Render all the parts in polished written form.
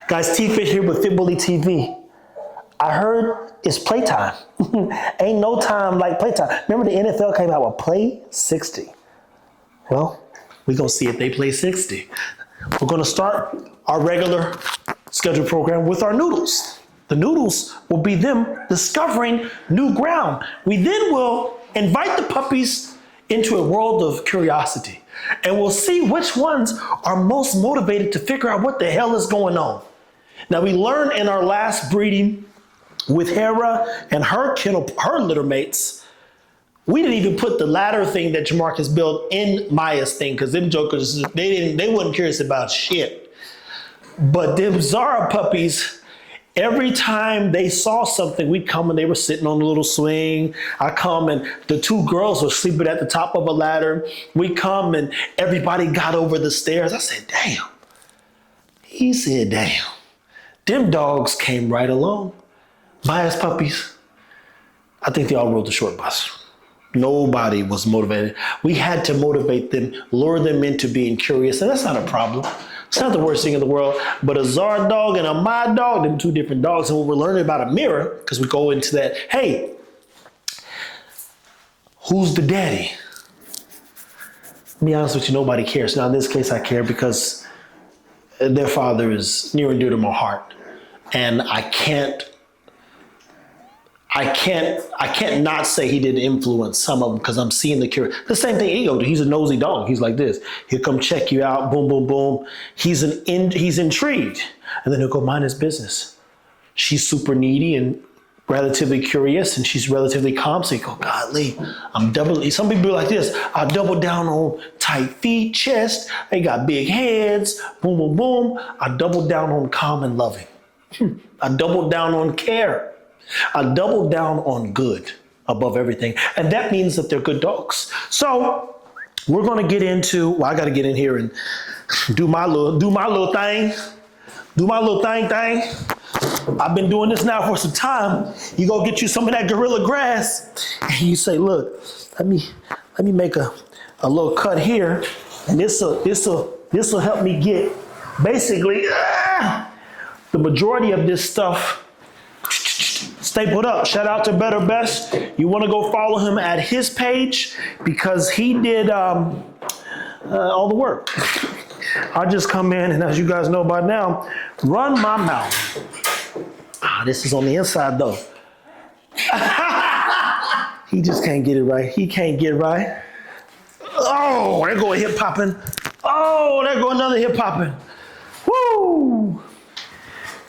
Guys, T-Fit here with Fit Bully TV. I heard it's Playtime. Ain't no time like Playtime. Remember the NFL came out with Play 60. Well, we're going to see if they play 60. We're going to start our regular scheduled program with our noodles. The noodles will be them discovering new ground. We then will invite the puppies into a world of curiosity. And we'll see which ones are most motivated to figure out what the hell is going on. Now, we learned in our last breeding with Hera and her litter mates, we didn't even put the ladder thing that Jamarcus built in Maya's thing, because them jokers, they wasn't curious about shit. But them Zara puppies, every time they saw something, we'd come and they were sitting on a little swing. I come and the two girls were sleeping at the top of a ladder. We come and everybody got over the stairs. I said, damn. He said, damn. Them dogs came right along. Maya's puppies, I think they all rode the short bus. Nobody was motivated. We had to motivate them, lure them into being curious, and that's not a problem. It's not the worst thing in the world, but a Zara dog and a Maya dog, them two different dogs. And when we're learning about a mirror, because we go into that, hey, who's the daddy? To be honest with you, nobody cares. Now in this case, I care because their father is near and dear to my heart. And I can't not say he didn't influence some of them because I'm seeing the cure. The same thing Ego, he's a nosy dog. He's like this. He'll come check you out, boom, boom, boom. He's intrigued. And then he'll go mind his business. She's super needy and relatively curious, and she's relatively calm. So you go, golly, some people are like this. I double down on tight feet, chest. They got big heads, boom, boom, boom. I double down on calm and loving. I double down on care. I double down on good above everything. And that means that they're good dogs. So we're going to get into, I got to get in here and do my little thing. Do my little thing. I've been doing this now for some time. You go get you some of that gorilla grass and you say, look, let me make a little cut here. And this'll help me get basically the majority of this stuff stapled up. Shout out to Better Best. You want to go follow him at his page because he did all the work. I just come in and, as you guys know by now, run my mouth. This is on the inside though. He just can't get it right. He can't get right. Oh, there go a hip popping. Oh, there go another hip popping. Woo!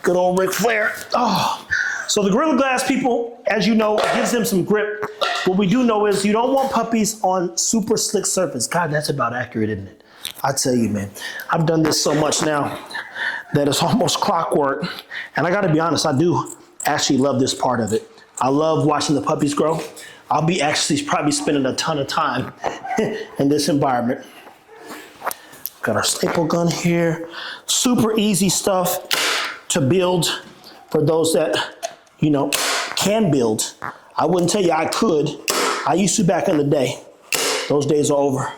Good old Ric Flair. Oh. So the Gorilla Glass, people, as you know, gives them some grip. What we do know is you don't want puppies on super slick surface. God, that's about accurate, isn't it? I tell you, man, I've done this so much now that it's almost clockwork. And I got to be honest, I do actually love this part of it. I love watching the puppies grow. I'll be actually probably spending a ton of time in this environment. Got our staple gun here. Super easy stuff to build for those that, can build. I wouldn't tell you I could. I used to back in the day. Those days are over.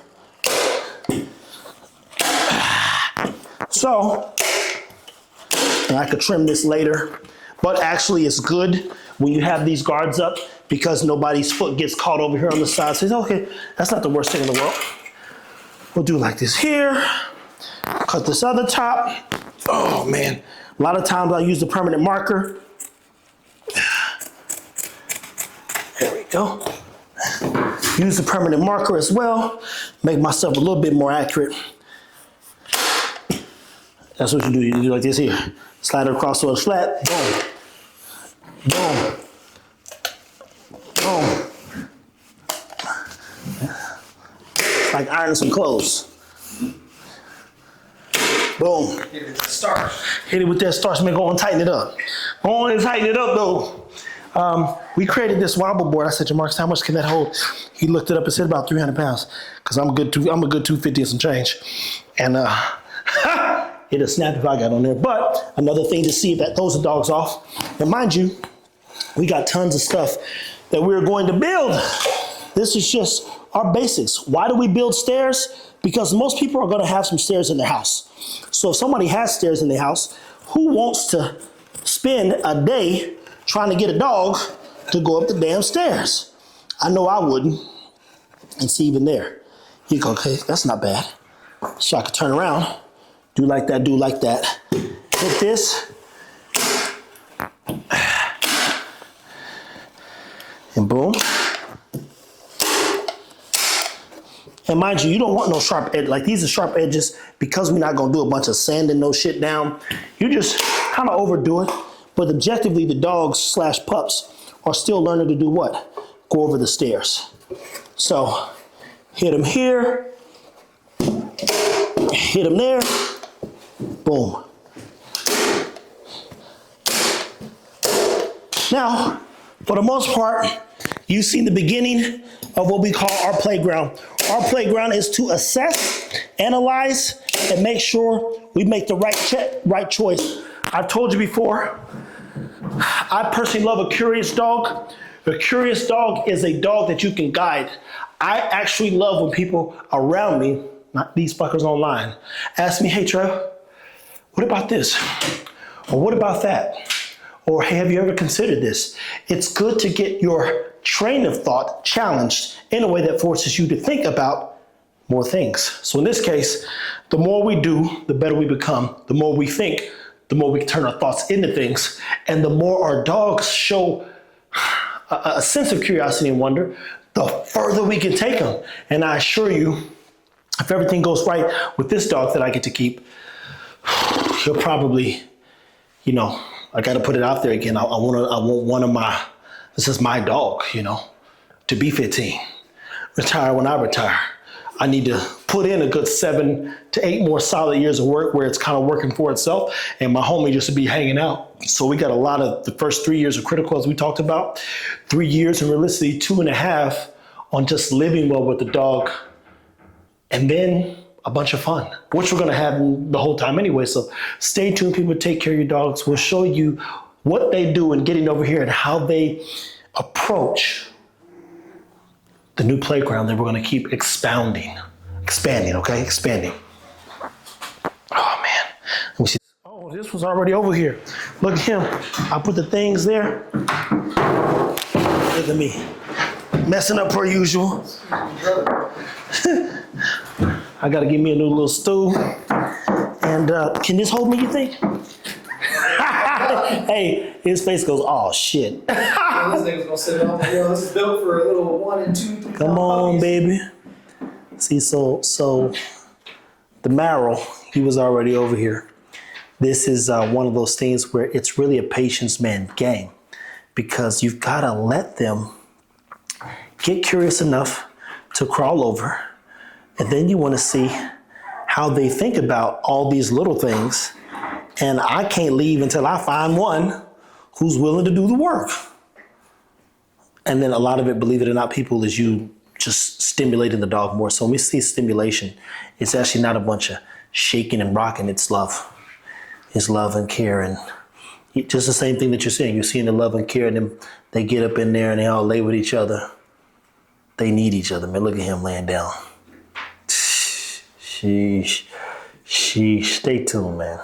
So, and I could trim this later, but actually it's good when you have these guards up because nobody's foot gets caught over here on the side. Says, okay, that's not the worst thing in the world. We'll do like this here. Cut this other top. Oh man, a lot of times I use the permanent marker. There we go. Use the permanent marker as well. Make myself a little bit more accurate. That's what you do. You do like this here. Slide it across so it's flat. Boom. Boom. Boom. Like ironing some clothes. Boom. Hit it with that starch. Hit it with that starch. Man, go and tighten it up. Go on and tighten it up, though. We created this wobble board. I said, Jamarcus, how much can that hold? He looked it up and said about 300 pounds. Because I'm a good 250 and some change. And it'll snap if I got on there. But another thing to see if that throws the dogs off. And mind you, we got tons of stuff that we're going to build. This is just our basics. Why do we build stairs? Because most people are going to have some stairs in their house. So if somebody has stairs in their house, who wants to spend a day trying to get a dog to go up the damn stairs? I know I wouldn't. And see, even there, you go, okay, that's not bad. So I could turn around, do like that, hit this, and boom. And mind you don't want no sharp edge. Like, these are sharp edges because we're not gonna do a bunch of sanding no shit down. You just kind of overdo it. But objectively, the dogs / pups are still learning to do what? Go over the stairs. So hit them here, hit them there, boom. Now, for the most part, you've seen the beginning of what we call our playground. Our playground is to assess, analyze, and make sure we make the right choice. I've told you before, I personally love a curious dog. A curious dog is a dog that you can guide. I actually love when people around me, not these fuckers online, ask me, hey Trev, what about this? Or what about that? Or hey, have you ever considered this? It's good to get your train of thought challenged in a way that forces you to think about more things. So in this case, the more we do, the better we become. The more we think, the more we can turn our thoughts into things. And the more our dogs show a sense of curiosity and wonder, the further we can take them. And I assure you, if everything goes right with this dog that I get to keep, he'll probably, I got to put it out there again. I want one of my, this is my dog, to be 15, retire when I retire. I need to put in a good 7 to 8 more solid years of work where it's kind of working for itself, and my homie just to be hanging out. So we got a lot of the first 3 years of critical, as we talked about, 3 years and realistically 2.5 on just living well with the dog, and then a bunch of fun, which we're gonna have the whole time anyway. So stay tuned, people. Take care of your dogs. We'll show you what they do in getting over here and how they approach the new playground that we're gonna keep expanding. Oh man, let me see. Oh, this was already over here. Look at him. I put the things there. Look at me, messing up per usual. I gotta give me a new little stool. And can this hold me, you think? Hey, his face goes, oh shit. This thing's gonna sit on. This is built for a little 1 and 2, 3. Come on, baby. See, so the marrow, he was already over here. This is one of those things where it's really a patience man game, because you've gotta let them get curious enough to crawl over, and then you wanna see how they think about all these little things. And I can't leave until I find one who's willing to do the work. And then a lot of it, believe it or not, people, is you just stimulating the dog more. So when we see stimulation, it's actually not a bunch of shaking and rocking, it's love. It's love and care, and just the same thing that you're seeing. You're seeing the love and care, and then they get up in there and they all lay with each other. They need each other, man. Look at him laying down. Sheesh. Stay tuned, man.